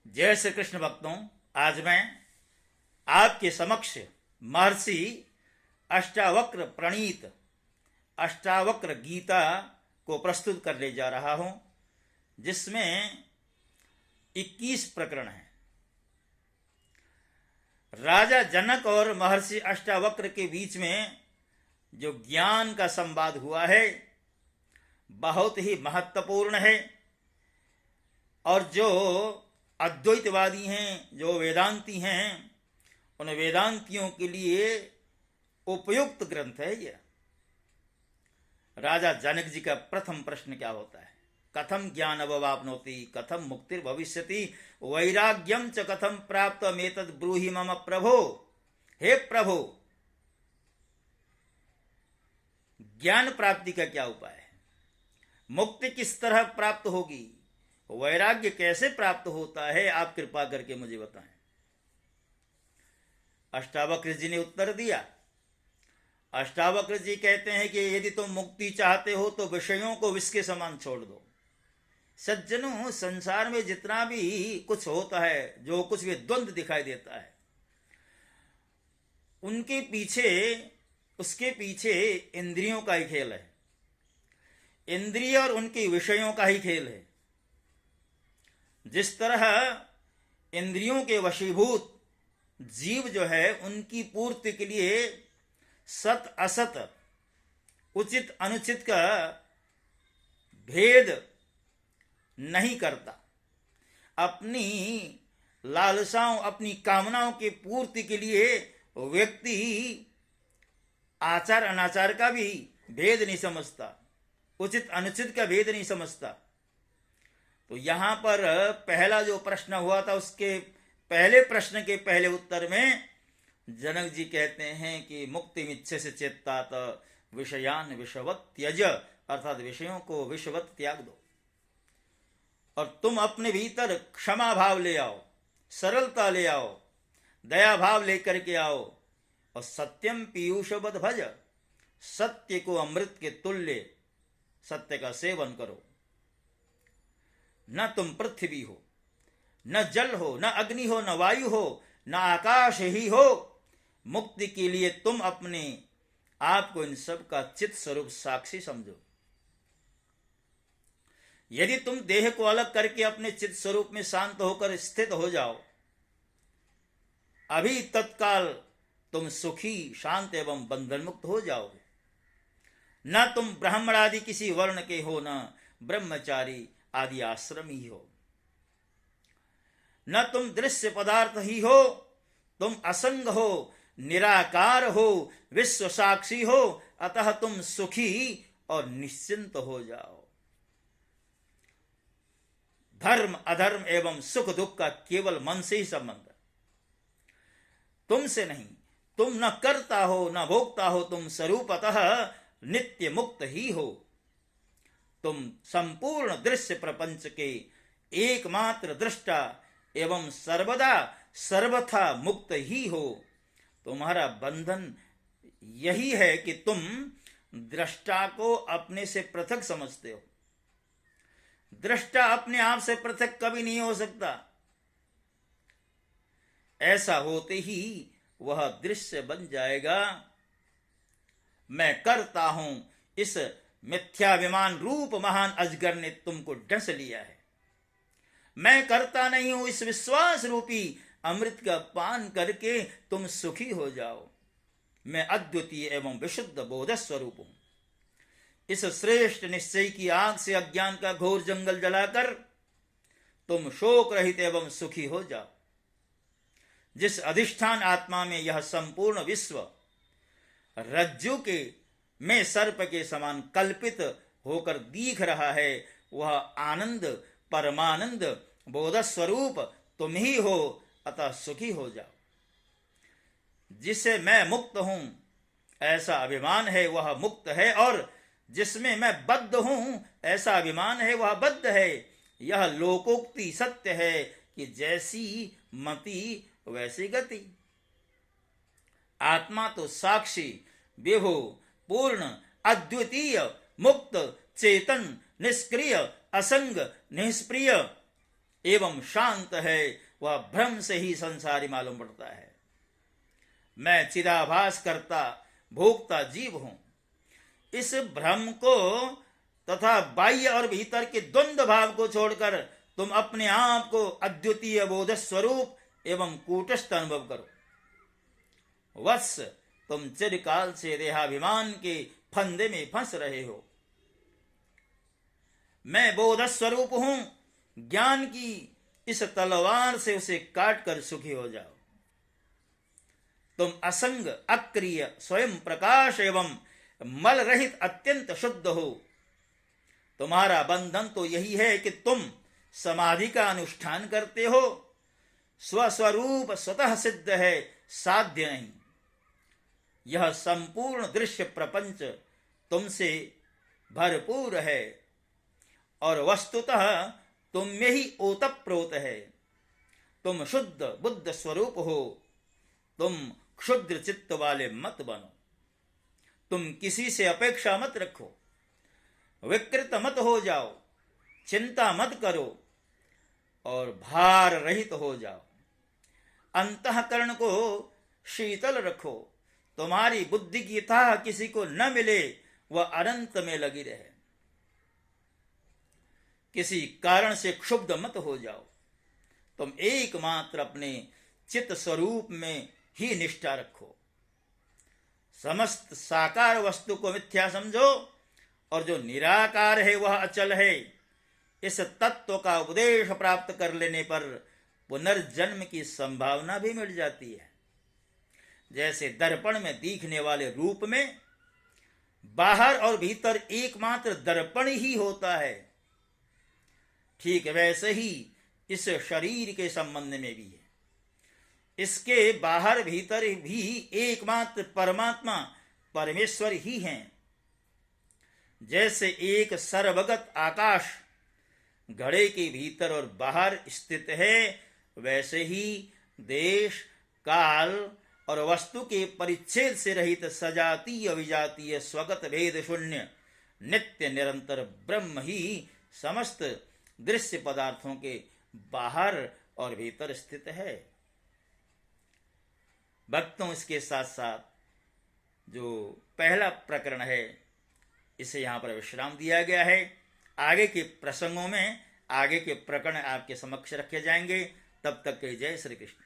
जय श्री कृष्ण भक्तों। आज मैं आपके समक्ष महर्षि अष्टावक्र प्रणीत अष्टावक्र गीता को प्रस्तुत करने जा रहा हूं, जिसमें 21 प्रकरण हैं। राजा जनक और महर्षि अष्टावक्र के बीच में जो ज्ञान का संवाद हुआ है बहुत ही महत्वपूर्ण है, और जो अद्वैतवादी हैं, जो वेदांती हैं, उन वेदांतियों के लिए उपयुक्त ग्रंथ है यह। राजा जनक जी का प्रथम प्रश्न क्या होता है? कथम ज्ञान अववाप्नोति, कथम मुक्तिर भविष्यति, वैराग्यम च कथम प्राप्त मेतद ब्रूहि मम प्रभो। हे प्रभु, ज्ञान प्राप्ति का क्या उपाय है? मुक्ति किस तरह प्राप्त होगी? वैराग्य कैसे प्राप्त होता है? आप कृपा करके मुझे बताएं। अष्टावक्र जी ने उत्तर दिया। अष्टावक्र जी कहते हैं कि यदि तुम मुक्ति चाहते हो तो विषयों को विष के समान छोड़ दो। सज्जनों, संसार में जितना भी कुछ होता है, जो कुछ भी द्वंद्व दिखाई देता है, उसके पीछे इंद्रियों का ही खेल है। इंद्रिय और उनके विषयों का ही खेल है। जिस तरह इंद्रियों के वशीभूत जीव जो है, उनकी पूर्ति के लिए सत असत, उचित अनुचित का भेद नहीं करता। अपनी लालसाओं, अपनी कामनाओं की पूर्ति के लिए व्यक्ति आचार अनाचार का भी भेद नहीं समझता, उचित अनुचित का भेद नहीं समझता। तो यहां पर पहला जो प्रश्न हुआ था, उसके पहले प्रश्न के पहले उत्तर में जनक जी कहते हैं कि मुक्ति मिच्छे से चेत्तात विषयान विषवत त्यज, अर्थात विषयों को विषवत त्याग दो और तुम अपने भीतर क्षमा भाव ले आओ, सरलता ले आओ, दया भाव लेकर के आओ, और सत्यम पीयूषवत भज, सत्य को अमृत के तुल्य सत्य का सेवन करो। न तुम पृथ्वी हो, न जल हो, न अग्नि हो, न वायु हो, न आकाश ही हो। मुक्ति के लिए तुम अपने आप को इन सब का चित स्वरूप साक्षी समझो। यदि तुम देह को अलग करके अपने चित स्वरूप में शांत होकर स्थित हो जाओ, अभी तत्काल तुम सुखी, शांत एवं बंधन मुक्त हो जाओगे। न तुम ब्राह्मण आदि किसी वर्ण के हो, न ब्रह्मचारी आदि आश्रम ही हो, न तुम दृश्य पदार्थ ही हो, तुम असंग हो, निराकार हो, विश्व साक्षी हो, अतः तुम सुखी और निश्चिंत हो जाओ। धर्म अधर्म एवं सुख दुख का केवल मन से ही संबंध, तुमसे नहीं। तुम न करता हो न भोगता हो, तुम स्वरूपतः नित्य मुक्त ही हो। तुम संपूर्ण दृश्य प्रपंच के एकमात्र दृष्टा एवं सर्वदा सर्वथा मुक्त ही हो। तुम्हारा बंधन यही है कि तुम दृष्टा को अपने से पृथक समझते हो। दृष्टा अपने आप से पृथक कभी नहीं हो सकता। ऐसा होते ही वह दृश्य बन जाएगा। मैं करता हूं, इस मिथ्याभिमान रूप महान अजगर ने तुमको डस लिया है। मैं करता नहीं हूं, इस विश्वास रूपी अमृत का पान करके तुम सुखी हो जाओ। मैं अद्वितीय एवं विशुद्ध बोध स्वरूप हूं। इस श्रेष्ठ निश्चय की आग से अज्ञान का घोर जंगल जलाकर तुम शोक रहित एवं सुखी हो जाओ। जिस अधिष्ठान आत्मा में यह संपूर्ण विश्व रज्जु के में सर्प के समान कल्पित होकर दिख रहा है, वह आनंद परमानंद बोध स्वरूप तुम ही हो, अतः सुखी हो जाओ। जिसे मैं मुक्त हूं ऐसा अभिमान है, वह मुक्त है, और जिसमें मैं बद्ध हूं ऐसा अभिमान है, वह बद्ध है। यह लोकोक्ति सत्य है कि जैसी मति वैसी गति। आत्मा तो साक्षी, विभु, पूर्ण, अद्वितीय, मुक्त, चेतन, निष्क्रिय, असंग, निष्प्रिय एवं शांत है, वह भ्रम से ही संसारी मालूम पड़ता है। मैं चिदाभास करता भोक्ता जीव हूं। इस भ्रम को तथा बाह्य और भीतर के द्वंद्व भाव को छोड़कर तुम अपने आप को अद्वितीय बोध स्वरूप एवं कूटस्थ अनुभव करो। वत्स, तुम चिरकाल से देहाभिमान के फंदे में फंस रहे हो। मैं बोध स्वरूप हूं। ज्ञान की इस तलवार से उसे काट कर सुखी हो जाओ। तुम असंग, अक्रिय, स्वयं प्रकाश एवं मल रहित अत्यंत शुद्ध हो। तुम्हारा बंधन तो यही है कि तुम समाधि का अनुष्ठान करते हो। स्वस्वरूप स्वतः सिद्ध है, साध्य नहीं। यह संपूर्ण दृश्य प्रपंच तुमसे भरपूर है और वस्तुतः तुम में ही ओतप्रोत है। तुम शुद्ध बुद्ध स्वरूप हो। तुम क्षुद्र चित्त वाले मत बनो। तुम किसी से अपेक्षा मत रखो। विकृत मत हो जाओ। चिंता मत करो और भार रहित हो जाओ। अंतःकरण को शीतल रखो। तुम्हारी बुद्धि की थाह किसी को न मिले, वह अनंत में लगी रहे। किसी कारण से क्षुब्ध मत हो जाओ। तुम एकमात्र अपने चित्त स्वरूप में ही निष्ठा रखो। समस्त साकार वस्तु को मिथ्या समझो और जो निराकार है वह अचल है। इस तत्व का उपदेश प्राप्त कर लेने पर पुनर्जन्म की संभावना भी मिट जाती है। जैसे दर्पण में दिखने वाले रूप में बाहर और भीतर एकमात्र दर्पण ही होता है, ठीक वैसे ही इस शरीर के संबंध में भी है। इसके बाहर भीतर भी एकमात्र परमात्मा परमेश्वर ही हैं। जैसे एक सर्वगत आकाश घड़े के भीतर और बाहर स्थित है, वैसे ही देश, काल और वस्तु के परिच्छेद से रहित सजातीय विजातीय स्वगत भेद शून्य नित्य निरंतर ब्रह्म ही समस्त दृश्य पदार्थों के बाहर और भीतर स्थित है। भक्तों, इसके साथ साथ जो पहला प्रकरण है इसे यहाँ पर विश्राम दिया गया है। आगे के प्रसंगों में आगे के प्रकरण आपके समक्ष रखे जाएंगे। तब तक के जय श्री कृष्ण।